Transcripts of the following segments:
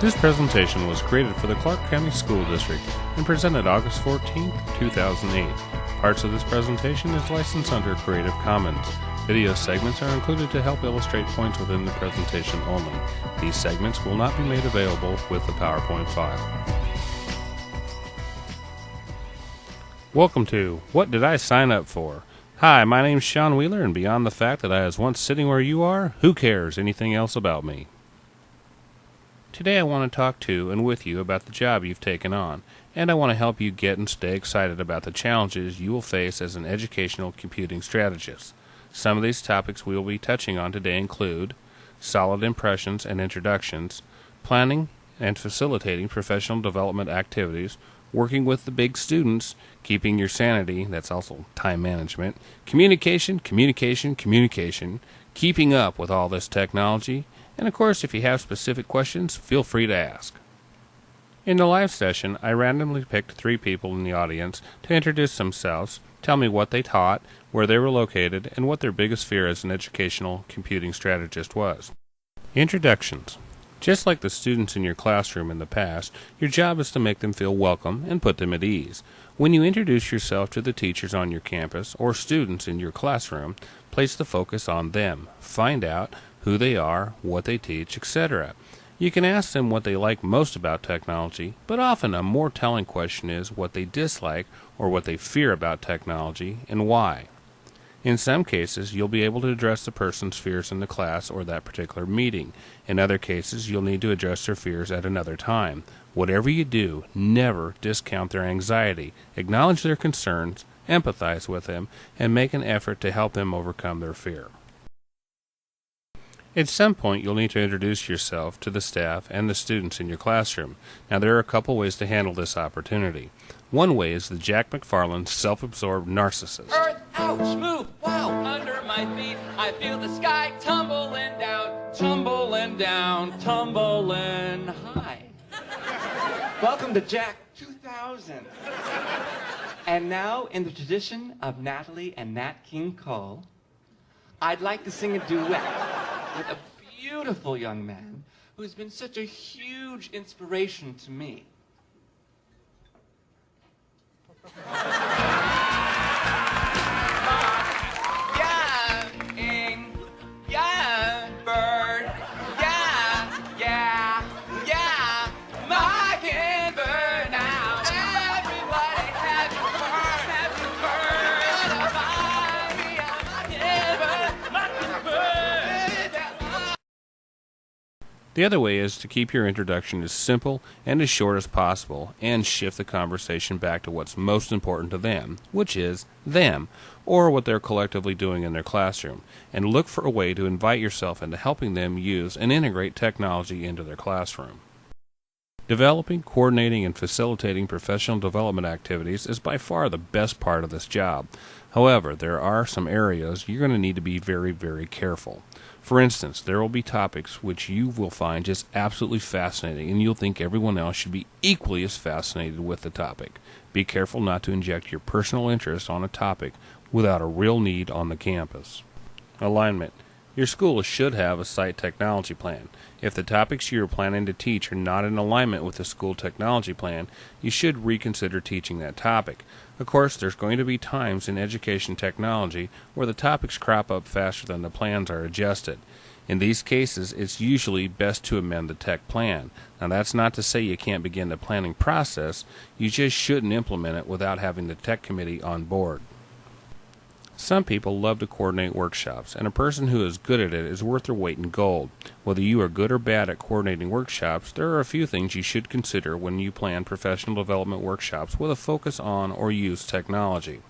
This presentation was created for the Clark County School District and presented August 14, 2008. Parts of this presentation is licensed under Creative Commons. Video segments are included to help illustrate points within the presentation only. These segments will not be made available with the PowerPoint file. Welcome to What Did I Sign Up For? Hi, my name's Sean Wheeler, and beyond the fact that I was once sitting where you are, who cares anything else about me? Today I want to talk to and with you about the job you've taken on, and I want to help you get and stay excited about the challenges you will face as an educational computing strategist. Some of these topics we will be touching on today include solid impressions and introductions, planning and facilitating professional development activities, working with the big students, keeping your sanity, that's also time management, communication, keeping up with all this technology, and of course, if you have specific questions, feel free to ask. In the live session, I randomly picked 3 people in the audience to introduce themselves, tell me what they taught, where they were located, and what their biggest fear as an educational computing strategist was. Introductions. Just like the students in your classroom in the past, your job is to make them feel welcome and put them at ease. When you introduce yourself to the teachers on your campus or students in your classroom, place the focus on them. Find out who they are, what they teach, etc. You can ask them what they like most about technology, but often a more telling question is what they dislike or what they fear about technology and why. In some cases, you'll be able to address the person's fears in the class or that particular meeting. In other cases, you'll need to address their fears at another time. Whatever you do, never discount their anxiety. Acknowledge their concerns, empathize with them, and make an effort to help them overcome their fear. At some point, you'll need to introduce yourself to the staff and the students in your classroom. Now, there are a couple ways to handle this opportunity. One way is the Jack McFarland self-absorbed narcissist. Earth, ouch, move, wow, under my feet, I feel the sky tumbling down, tumbling down, tumbling high. Welcome to Jack 2000. And now, in the tradition of Natalie and Nat King Cole, I'd like to sing a duet with a beautiful young man who's been such a huge inspiration to me. Yeah, bird, yeah, mockingbird now. Everybody have your bird, mockingbird. The other way is to keep your introduction as simple and as short as possible and shift the conversation back to what's most important to them, which is them, or what they're collectively doing in their classroom, and look for a way to invite yourself into helping them use and integrate technology into their classroom. Developing, coordinating, and facilitating professional development activities is by far the best part of this job. However, there are some areas you're going to need to be very, very careful. For instance, there will be topics which you will find just absolutely fascinating, and you'll think everyone else should be equally as fascinated with the topic. Be careful not to inject your personal interest on a topic without a real need on the campus. Alignment. Your school should have a site technology plan. If the topics you are planning to teach are not in alignment with the school technology plan, you should reconsider teaching that topic. Of course, there's going to be times in education technology where the topics crop up faster than the plans are adjusted. In these cases, it's usually best to amend the tech plan. Now, that's not to say you can't begin the planning process, you just shouldn't implement it without having the tech committee on board. Some people love to coordinate workshops, and a person who is good at it is worth their weight in gold. Whether you are good or bad at coordinating workshops, there are a few things you should consider when you plan professional development workshops with a focus on or use technology.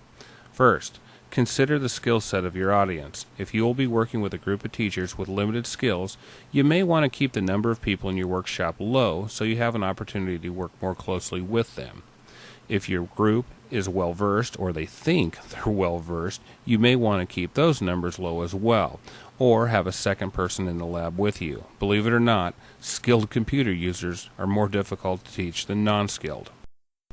First, consider the skill set of your audience. If you will be working with a group of teachers with limited skills, you may want to keep the number of people in your workshop low so you have an opportunity to work more closely with them. If your group is well-versed, or they think they're well-versed, you may want to keep those numbers low as well, or have a second person in the lab with you. Believe it or not, skilled computer users are more difficult to teach than non-skilled.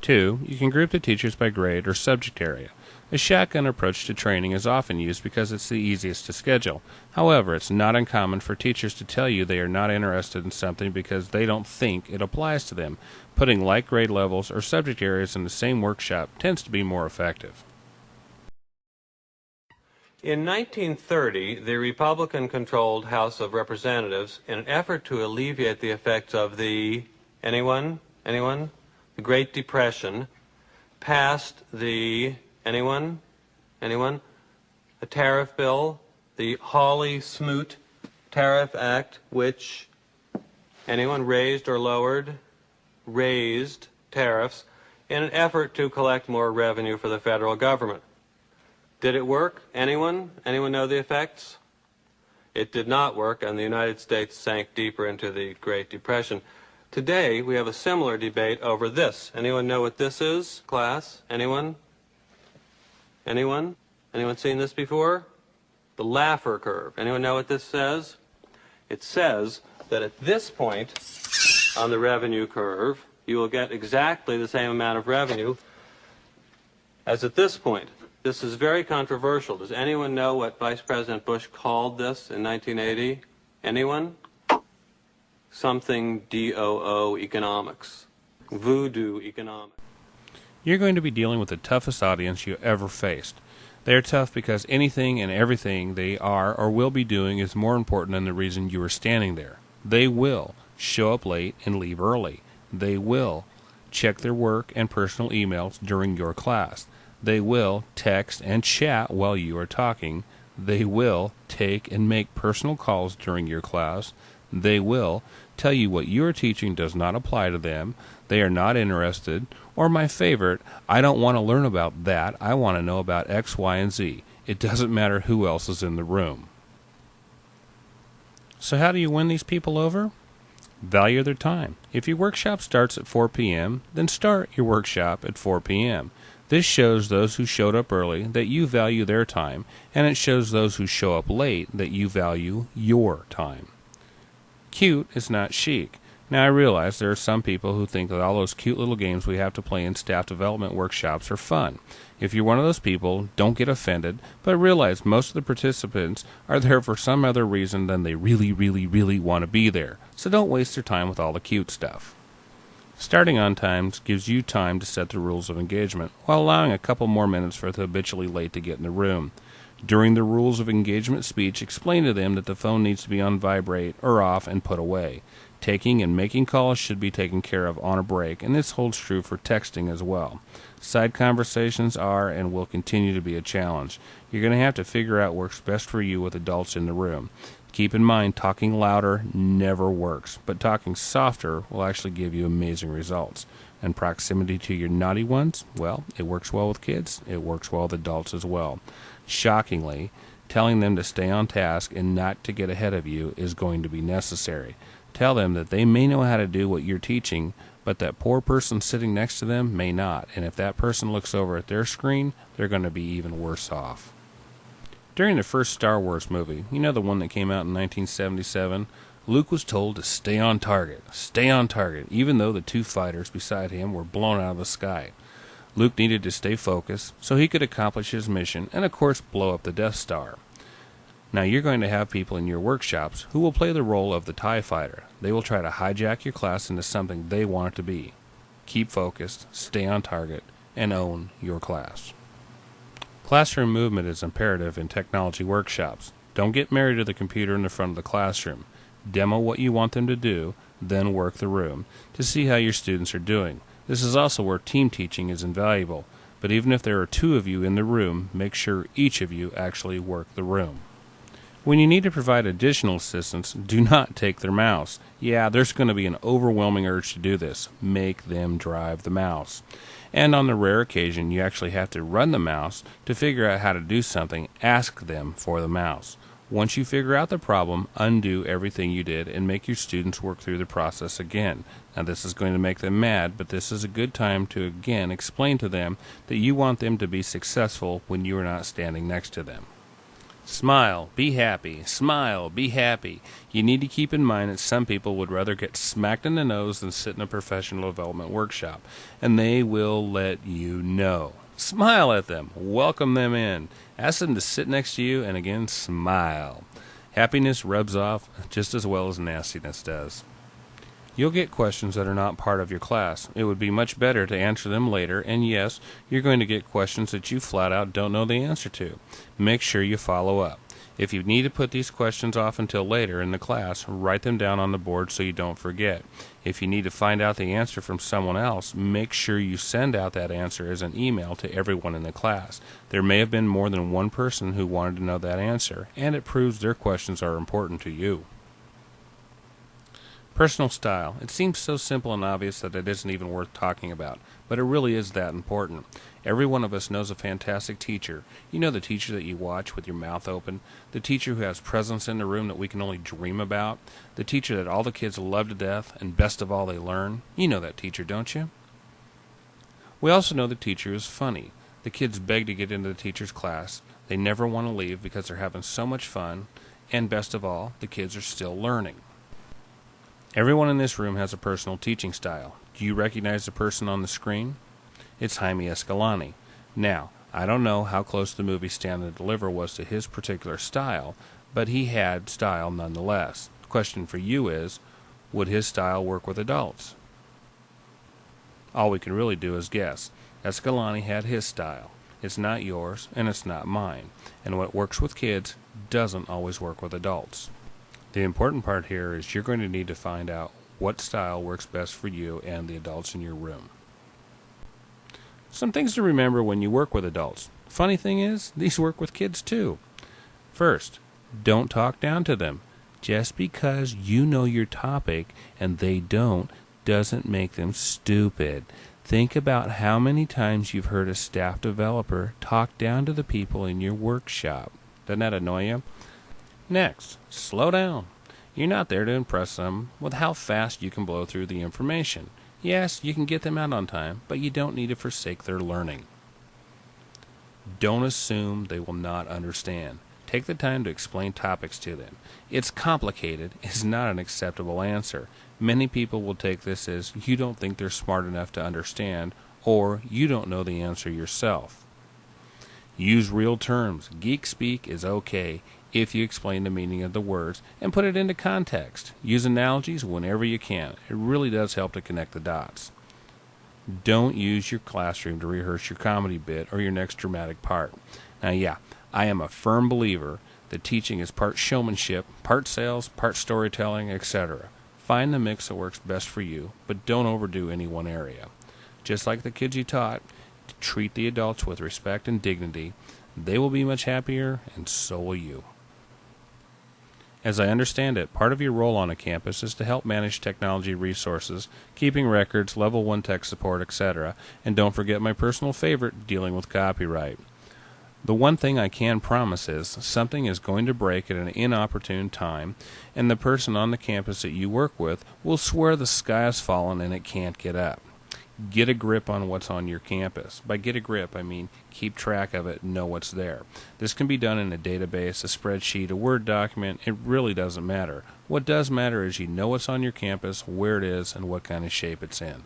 2. You can group the teachers by grade or subject area. A shotgun approach to training is often used because it's the easiest to schedule. However, it's not uncommon for teachers to tell you they are not interested in something because they don't think it applies to them. Putting like grade levels or subject areas in the same workshop tends to be more effective. In 1930, the Republican-controlled House of Representatives, in an effort to alleviate the effects of the, anyone? The Great Depression, passed the, anyone? A tariff bill, the Hawley-Smoot Tariff Act, which, anyone, raised or lowered? Raised tariffs in an effort to collect more revenue for the federal government. Did it work? Anyone? Anyone know the effects? It did not work, and the United States sank deeper into the Great Depression. Today, we have a similar debate over this. Anyone know what this is, class? Anyone? Anyone seen this before? The Laffer curve. Anyone know what this says? It says that at this point on the revenue curve, you will get exactly the same amount of revenue as at this point. This is very controversial. Does anyone know what Vice President Bush called this in 1980? Anyone? Something DOO economics. Voodoo economics. You're going to be dealing with the toughest audience you ever faced. They are tough because anything and everything they are or will be doing is more important than the reason you are standing there. They will show up late and leave early. They will check their work and personal emails during your class. They will text and chat while you are talking. They will take and make personal calls during your class. They will tell you what you are teaching does not apply to them. They are not interested. Or my favorite, I don't want to learn about that. I want to know about X, Y, and Z. It doesn't matter who else is in the room. So how do you win these people over? Value their time. If your workshop starts at 4 p.m., then start your workshop at 4 p.m. This shows those who showed up early that you value their time, and it shows those who show up late that you value your time. Cute is not chic. Now I realize there are some people who think that all those cute little games we have to play in staff development workshops are fun. If you're one of those people, don't get offended, but realize most of the participants are there for some other reason than they really want to be there. So don't waste their time with all the cute stuff. Starting on time gives you time to set the rules of engagement, while allowing a couple more minutes for the habitually late to get in the room. During the rules of engagement speech, explain to them that the phone needs to be on vibrate or off and put away. Taking and making calls should be taken care of on a break, and this holds true for texting as well. Side conversations are and will continue to be a challenge. You're going to have to figure out what works best for you with adults in the room. Keep in mind, talking louder never works, but talking softer will actually give you amazing results. And proximity to your naughty ones, well, it works well with kids, it works well with adults as well. Shockingly, telling them to stay on task and not to get ahead of you is going to be necessary. Tell them that they may know how to do what you're teaching, but that poor person sitting next to them may not, and if that person looks over at their screen, they're going to be even worse off. During the first Star Wars movie, you know, the one that came out in 1977, Luke was told to stay on target, even though the two fighters beside him were blown out of the sky. Luke needed to stay focused so he could accomplish his mission and, of course, blow up the Death Star. Now, you're going to have people in your workshops who will play the role of the TIE fighter. They will try to hijack your class into something they want it to be. Keep focused, stay on target, and own your class. Classroom movement is imperative in technology workshops. Don't get married to the computer in the front of the classroom. Demo what you want them to do, then work the room to see how your students are doing. This is also where team teaching is invaluable. But even if there are two of you in the room, make sure each of you actually work the room. When you need to provide additional assistance, do not take their mouse. Yeah, there's going to be an overwhelming urge to do this. Make them drive the mouse. And on the rare occasion you actually have to run the mouse to figure out how to do something, ask them for the mouse. Once you figure out the problem, undo everything you did and make your students work through the process again. Now this is going to make them mad, but this is a good time to again explain to them that you want them to be successful when you are not standing next to them. Smile, be happy. Smile, be happy. You need to keep in mind that some people would rather get smacked in the nose than sit in a professional development workshop, and they will let you know. Smile at them. Welcome them in. Ask them to sit next to you, and again, smile. Happiness rubs off just as well as nastiness does. You'll get questions that are not part of your class. It would be much better to answer them later, and yes, you're going to get questions that you flat out don't know the answer to. Make sure you follow up. If you need to put these questions off until later in the class, write them down on the board so you don't forget. If you need to find out the answer from someone else, make sure you send out that answer as an email to everyone in the class. There may have been more than one person who wanted to know that answer, and it proves their questions are important to you. Personal style. It seems so simple and obvious that it isn't even worth talking about, but it really is that important. Every one of us knows a fantastic teacher. You know the teacher that you watch with your mouth open, the teacher who has presence in the room that we can only dream about, the teacher that all the kids love to death, and best of all they learn. You know that teacher, don't you? We also know the teacher is funny. The kids beg to get into the teacher's class. They never want to leave because they're having so much fun, and best of all, the kids are still learning. Everyone in this room has a personal teaching style. Do you recognize the person on the screen? It's Jaime Escalante. Now, I don't know how close the movie Stand and Deliver was to his particular style, but he had style nonetheless. The question for you is, would his style work with adults? All we can really do is guess. Escalante had his style. It's not yours, and it's not mine. And what works with kids doesn't always work with adults. The important part here is you're going to need to find out what style works best for you and the adults in your room. Some things to remember when you work with adults. Funny thing is, these work with kids too. First, don't talk down to them. Just because you know your topic and they don't doesn't make them stupid. Think about how many times you've heard a staff developer talk down to the people in your workshop. Doesn't that annoy you? Next, slow down. You're not there to impress them with how fast you can blow through the information. Yes, you can get them out on time, but you don't need to forsake their learning. Don't assume they will not understand. Take the time to explain topics to them. It's complicated is not an acceptable answer. Many people will take this as you don't think they're smart enough to understand, or you don't know the answer yourself. Use real terms. Geek speak is okay if you explain the meaning of the words and put it into context. Use analogies whenever you can. It really does help to connect the dots. Don't use your classroom to rehearse your comedy bit or your next dramatic part. Now, I am a firm believer that teaching is part showmanship, part sales, part storytelling, etc. Find the mix that works best for you, but don't overdo any one area. Just like the kids you taught, treat the adults with respect and dignity. They will be much happier, and so will you. As I understand it, part of your role on a campus is to help manage technology resources, keeping records, level 1 tech support, etc., and don't forget my personal favorite, dealing with copyright. The one thing I can promise is something is going to break at an inopportune time, and the person on the campus that you work with will swear the sky has fallen and it can't get up. Get a grip on what's on your campus. By get a grip, I mean keep track of it and know what's there. This can be done in a database, a spreadsheet, a Word document. It really doesn't matter. What does matter is you know what's on your campus, where it is, and what kind of shape it's in.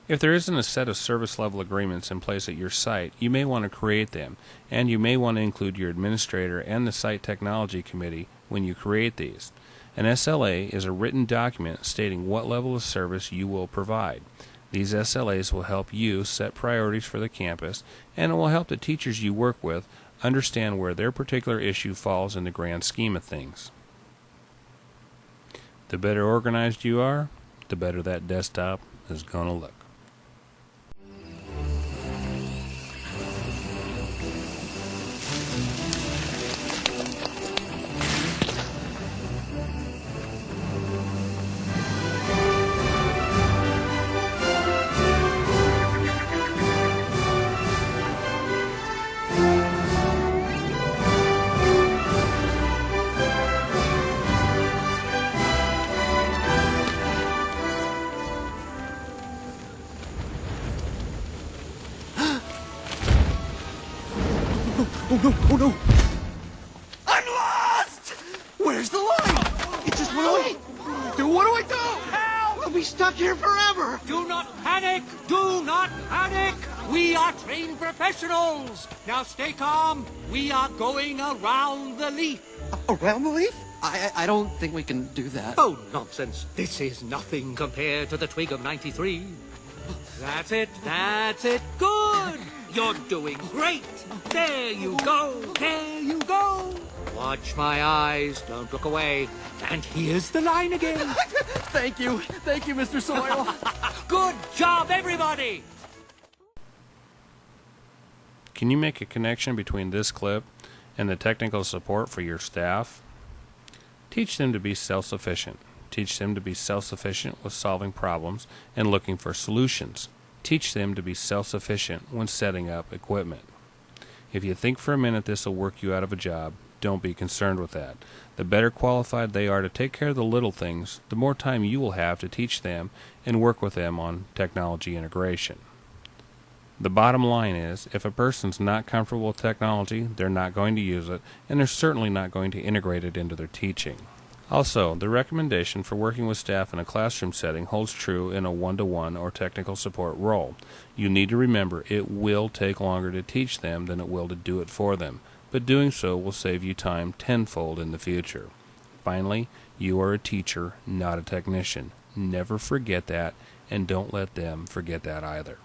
If there isn't a set of service level agreements in place at your site, you may want to create them, and you may want to include your administrator and the site technology committee when you create these. An SLA is a written document stating what level of service you will provide. These SLAs will help you set priorities for the campus, and it will help the teachers you work with understand where their particular issue falls in the grand scheme of things. The better organized you are, the better that desktop is going to look. Oh no! I'm lost! Where's the line? It just went away. Dude, what do I do? Help! be stuck here forever. Do not panic! Do not panic! We are trained professionals. Now stay calm. We are going around the leaf. Around the leaf? I don't think we can do that. Oh, nonsense. This is nothing compared to the twig of 93. That's it. That's it. Good. You're doing great. There you go. There you go. Watch my eyes. Don't look away. And here's the line again. Thank you. Thank you, Mr. Soil. Good job, everybody. Can you make a connection between this clip and the technical support for your staff? Teach them to be self-sufficient. Teach them to be self-sufficient with solving problems and looking for solutions. Teach them to be self-sufficient when setting up equipment. If you think for a minute this will work you out of a job, don't be concerned with that. The better qualified they are to take care of the little things, the more time you will have to teach them and work with them on technology integration. The bottom line is, if a person's not comfortable with technology, they're not going to use it, and they're certainly not going to integrate it into their teaching. Also, the recommendation for working with staff in a classroom setting holds true in a one-to-one or technical support role. You need to remember it will take longer to teach them than it will to do it for them, but doing so will save you time tenfold in the future. Finally, you are a teacher, not a technician. Never forget that, and don't let them forget that either.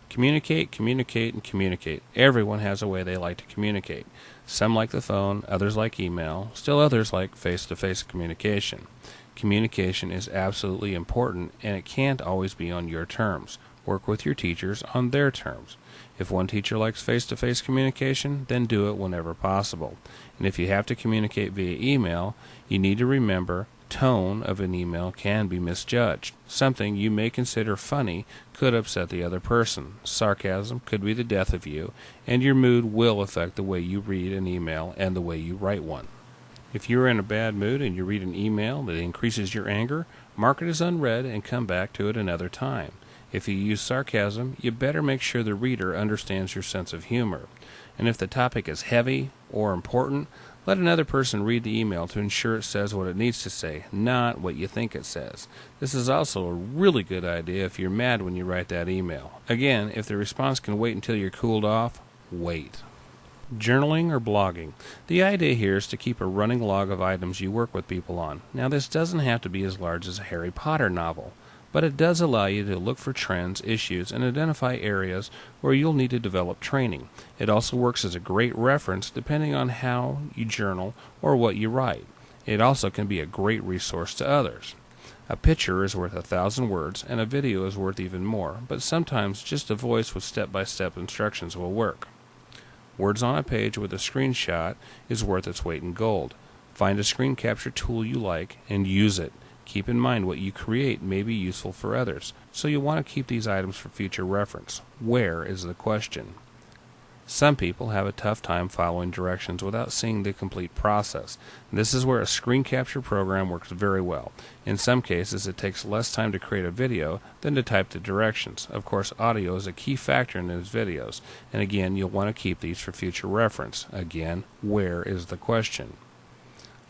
Communicate, communicate, and communicate. Everyone has a way they like to communicate. Some like the phone, others like email, still others like face-to-face communication. Communication is absolutely important, and it can't always be on your terms. Work with your teachers on their terms. If one teacher likes face-to-face communication, then do it whenever possible. And if you have to communicate via email, you need to remember tone of an email can be misjudged. Something you may consider funny could upset the other person. Sarcasm could be the death of you, and your mood will affect the way you read an email and the way you write one. If you're in a bad mood and you read an email that increases your anger, mark it as unread and come back to it another time. If you use sarcasm, you better make sure the reader understands your sense of humor. And if the topic is heavy or important, let another person read the email to ensure it says what it needs to say, not what you think it says. This is also a really good idea if you're mad when you write that email. Again, if the response can wait until you're cooled off, wait. Journaling or blogging. The idea here is to keep a running log of items you work with people on. Now, this doesn't have to be as large as a Harry Potter novel, but it does allow you to look for trends, issues, and identify areas where you'll need to develop training. It also works as a great reference depending on how you journal or what you write. It also can be a great resource to others. A picture is worth 1,000 words, and a video is worth even more, but sometimes just a voice with step-by-step instructions will work. Words on a page with a screenshot is worth its weight in gold. Find a screen capture tool you like and use it. Keep in mind what you create may be useful for others, so you'll want to keep these items for future reference. Where is the question? Some people have a tough time following directions without seeing the complete process. This is where a screen capture program works very well. In some cases, it takes less time to create a video than to type the directions. Of course, audio is a key factor in these videos, and again, you'll want to keep these for future reference. Again, where is the question?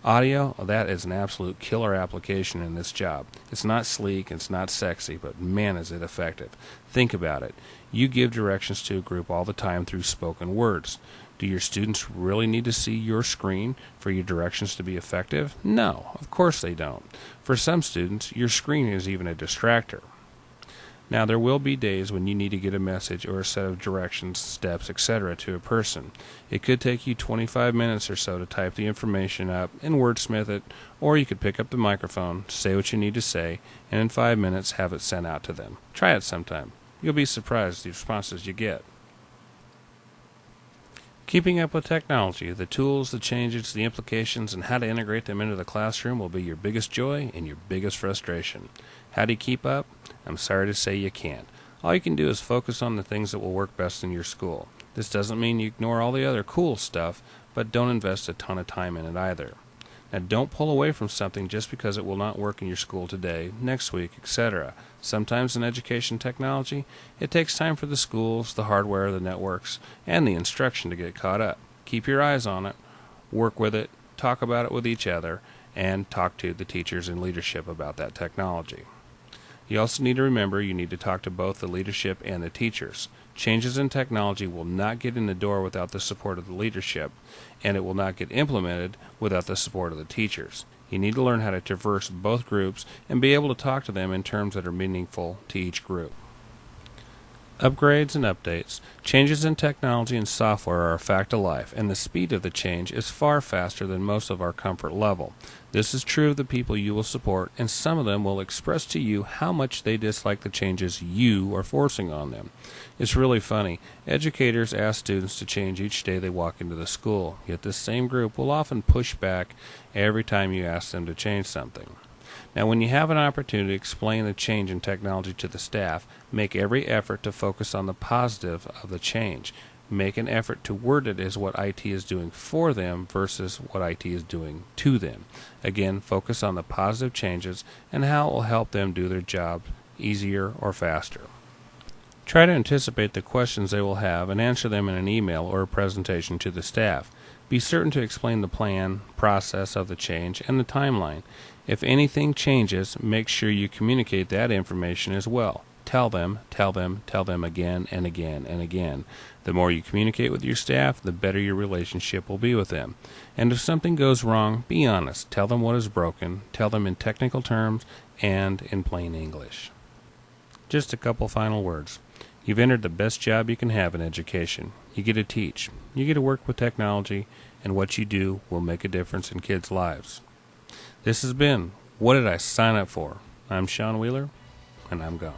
Audio, that is an absolute killer application in this job. It's not sleek, it's not sexy, but man is it effective. Think about it. You give directions to a group all the time through spoken words. Do your students really need to see your screen for your directions to be effective? No, of course they don't. For some students, your screen is even a distractor. Now, there will be days when you need to get a message or a set of directions, steps, etc. to a person. It could take you 25 minutes or so to type the information up and wordsmith it, or you could pick up the microphone, say what you need to say, and in 5 minutes have it sent out to them. Try it sometime. You'll be surprised at the responses you get. Keeping up with technology, the tools, the changes, the implications, and how to integrate them into the classroom will be your biggest joy and your biggest frustration. How do you keep up? I'm sorry to say you can't. All you can do is focus on the things that will work best in your school. This doesn't mean you ignore all the other cool stuff, but don't invest a ton of time in it either. Now, don't pull away from something just because it will not work in your school today, next week, etc. Sometimes in education technology, it takes time for the schools, the hardware, the networks, and the instruction to get caught up. Keep your eyes on it, work with it, talk about it with each other, and talk to the teachers and leadership about that technology. You also need to remember you need to talk to both the leadership and the teachers. Changes in technology will not get in the door without the support of the leadership, and it will not get implemented without the support of the teachers. You need to learn how to traverse both groups and be able to talk to them in terms that are meaningful to each group. Upgrades and updates. Changes in technology and software are a fact of life, and the speed of the change is far faster than most of our comfort level. This is true of the people you will support, and some of them will express to you how much they dislike the changes you are forcing on them. It's really funny. Educators ask students to change each day they walk into the school, yet this same group will often push back every time you ask them to change something. Now, when you have an opportunity to explain the change in technology to the staff, make every effort to focus on the positive of the change. Make an effort to word it as what IT is doing for them versus what IT is doing to them. Again, focus on the positive changes and how it will help them do their job easier or faster. Try to anticipate the questions they will have and answer them in an email or a presentation to the staff. Be certain to explain the plan, process of the change, and the timeline. If anything changes, make sure you communicate that information as well. Tell them again and again and again. The more you communicate with your staff, the better your relationship will be with them. And if something goes wrong, be honest. Tell them what is broken. Tell them in technical terms and in plain English. Just a couple final words. You've entered the best job you can have in education. You get to teach. You get to work with technology, and what you do will make a difference in kids' lives. This has been What Did I Sign Up For? I'm Sean Wheeler, and I'm gone.